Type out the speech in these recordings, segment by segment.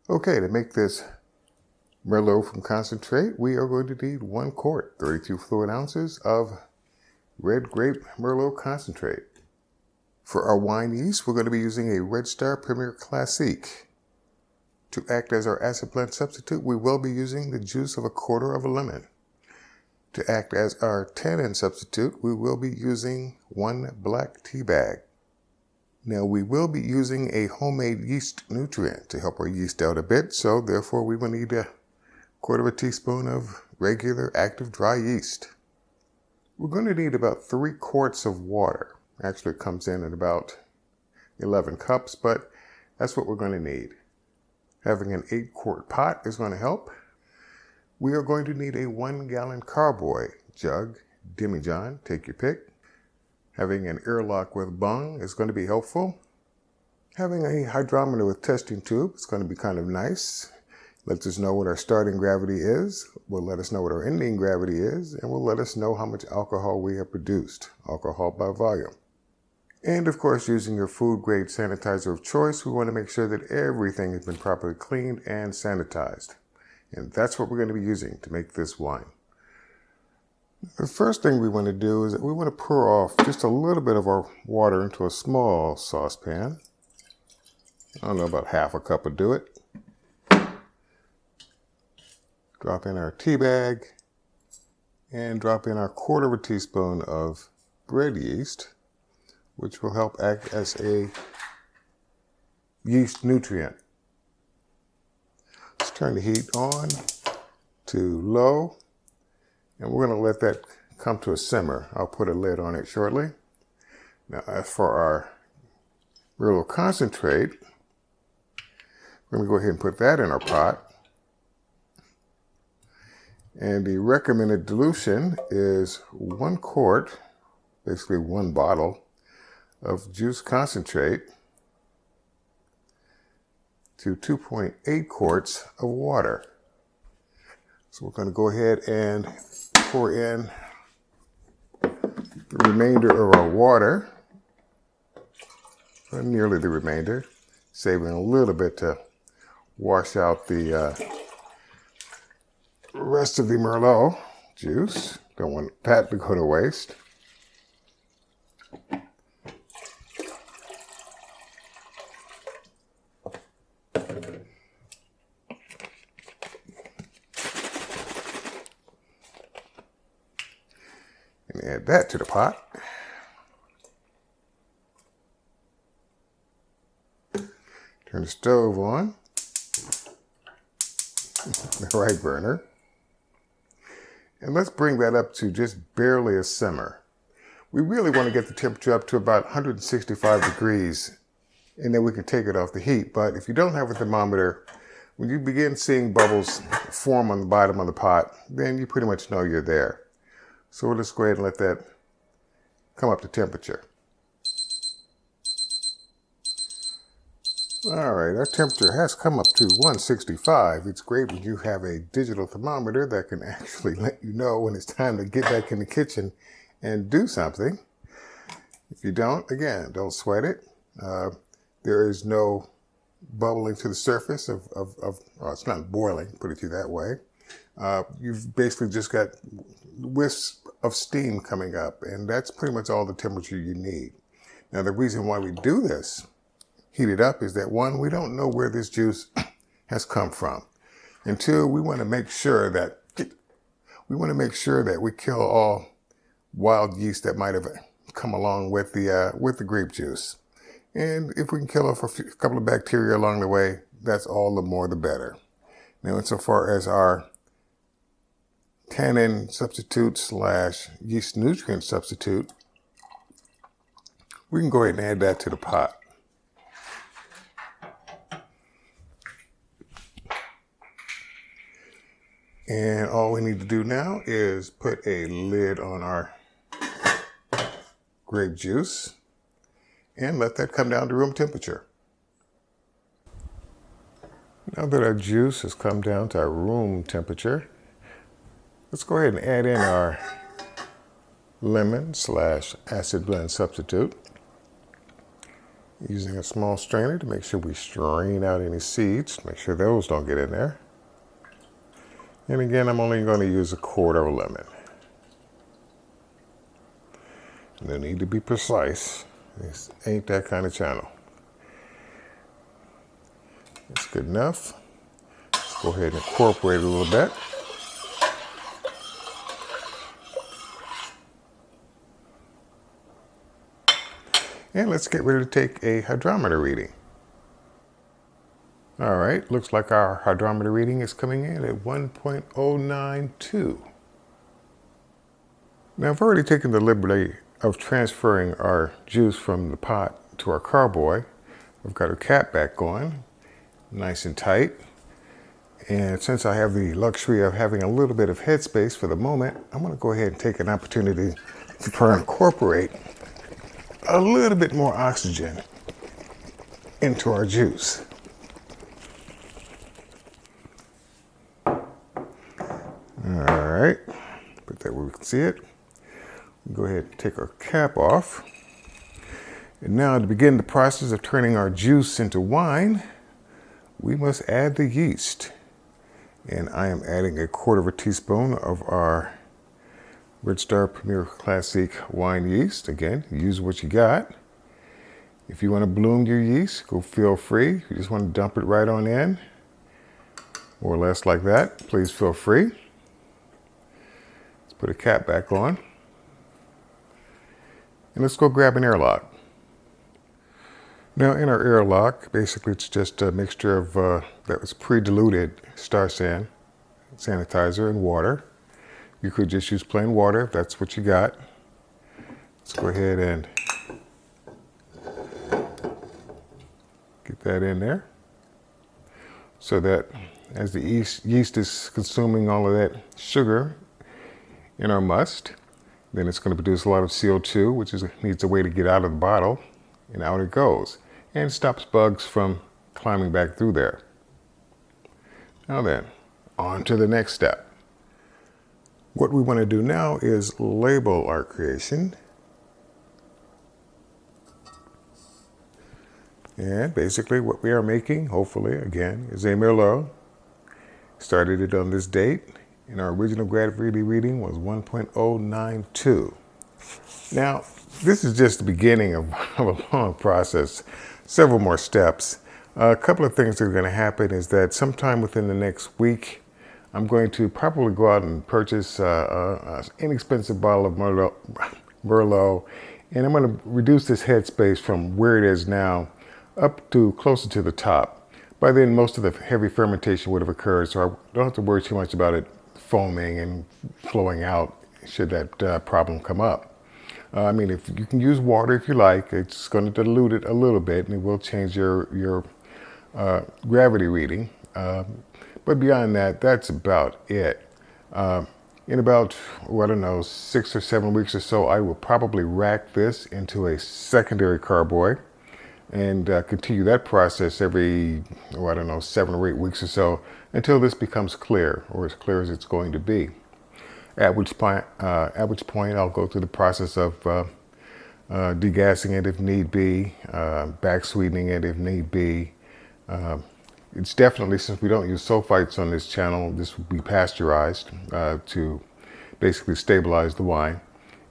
Okay, to make this Merlot from concentrate, we are going to need 1 quart, 32 fluid ounces of red grape Merlot concentrate. For our wine yeast, we're going to be using a Red Star Premier Classique. To act as our acid blend substitute, we will be using the juice of 1/4 of a lemon. To act as our tannin substitute, we will be using 1 black tea bag. Now we will be using a homemade yeast nutrient to help our yeast out a bit, so therefore we will need 1/4 teaspoon of regular active dry yeast. We're going to need about 3 quarts of water. Actually it comes in at about 11 cups, but that's what we're going to need. Having an 8-quart pot is going to help. We are going to need a 1-gallon carboy jug, demijohn, take your pick. Having an airlock with bung is going to be helpful. Having a hydrometer with testing tube is going to be kind of nice. Lets us know what our starting gravity is, will let us know what our ending gravity is, and will let us know how much alcohol we have produced, alcohol by volume. And of course, using your food grade sanitizer of choice, we want to make sure that everything has been properly cleaned and sanitized. And that's what we're going to be using to make this wine. The first thing we want to do is that we want to pour off just a little bit of our water into a small saucepan. I don't know, about 1/2 cup would do it. Drop in our tea bag and drop in our 1/4 teaspoon of bread yeast, which will help act as a yeast nutrient. Let's turn the heat on to low. And we're going to let that come to a simmer. I'll put a lid on it shortly. Now, as for our Merlot concentrate, we're going to go ahead and put that in our pot. And the recommended dilution is 1 quart, basically 1 bottle, of juice concentrate to 2.8 quarts of water. So we're going to go ahead and pour in the remainder of our water, or nearly the remainder, saving a little bit to wash out the rest of the Merlot juice. Don't want that to go to waste. And add that to the pot. Turn the stove on, the right burner. And let's bring that up to just barely a simmer. We really want to get the temperature up to about 165 degrees, and then we can take it off the heat. But if you don't have a thermometer, when you begin seeing bubbles form on the bottom of the pot, then you pretty much know you're there. So we'll just go ahead and let that come up to temperature. All right, our temperature has come up to 165. It's great when you have a digital thermometer that can actually let you know when it's time to get back in the kitchen and do something. If you don't, again, don't sweat it. There is no bubbling to the surface well, it's not boiling, put it to you that way. You've basically just got wisps of steam coming up, and that's pretty much all the temperature you need. Now, the reason why we do this, heat it up, is that 1, we don't know where this juice has come from. And 2, we want to make sure that we kill all wild yeast that might have come along with the grape juice. And if we can kill off a couple of bacteria along the way, that's all the more the better. Now, insofar as our tannin substitute / yeast nutrient substitute, we can go ahead and add that to the pot. And all we need to do now is put a lid on our grape juice and let that come down to room temperature. Now that our juice has come down to our room temperature, let's go ahead and add in our lemon / acid blend substitute. Using a small strainer to make sure we strain out any seeds, make sure those don't get in there. And again, I'm only going to use a quarter of a lemon. No need to be precise. This ain't that kind of channel. That's good enough. Let's go ahead and incorporate it a little bit. And let's get ready to take a hydrometer reading. All right, looks like our hydrometer reading is coming in at 1.092. Now I've already taken the liberty of transferring our juice from the pot to our carboy. I've got our cap back on, nice and tight. And since I have the luxury of having a little bit of headspace for the moment, I'm going to go ahead and take an opportunity to try and incorporate a little bit more oxygen into our juice. All right, put that where we can see it. Go ahead and take our cap off. And now to begin the process of turning our juice into wine, we must add the yeast. And I am adding 1/4 teaspoon of our Red Star Premier Classique wine yeast. Again, use what you got. If you want to bloom your yeast, go feel free. If you just want to dump it right on in, more or less like that, please feel free. Let's put a cap back on. And let's go grab an airlock. Now in our airlock, basically it's just a mixture of that was pre-diluted Star San, sanitizer, and water. You could just use plain water if that's what you got. Let's go ahead and get that in there so that as the yeast is consuming all of that sugar in our must, then it's going to produce a lot of CO2, which needs a way to get out of the bottle, and out it goes, and stops bugs from climbing back through there. Now then, on to the next step. What we want to do now is label our creation. And basically what we are making, hopefully, again, is a Merlot. Started it on this date, and our original gravity reading was 1.092. Now, this is just the beginning of a long process, several more steps. A couple of things that are going to happen is that sometime within the next week, I'm going to probably go out and purchase an inexpensive bottle of Merlot, and I'm going to reduce this headspace from where it is now up to closer to the top. By then, most of the heavy fermentation would have occurred, so I don't have to worry too much about it foaming and flowing out should that problem come up. I mean, if you can use water if you like, it's going to dilute it a little bit, and it will change your gravity reading. But beyond that, that's about it. In about, I don't know, 6 or 7 weeks or so, I will probably rack this into a secondary carboy and continue that process every, I don't know, 7 or 8 weeks or so until this becomes clear, or as clear as it's going to be. At which point I'll go through the process of degassing it if need be, back sweetening it if need be. It's definitely, since we don't use sulfites on this channel, this will be pasteurized to basically stabilize the wine.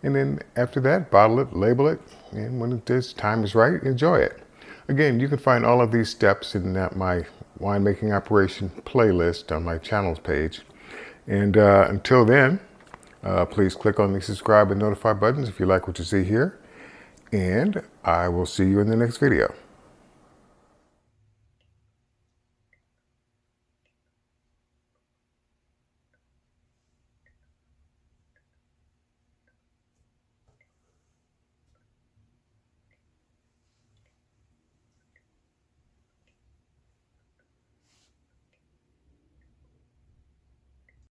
And then after that, bottle it, label it, and when time is right, enjoy it. Again, you can find all of these steps in my winemaking operation playlist on my channels page. And until then, please click on the subscribe and notify buttons if you like what you see here. And I will see you in the next video.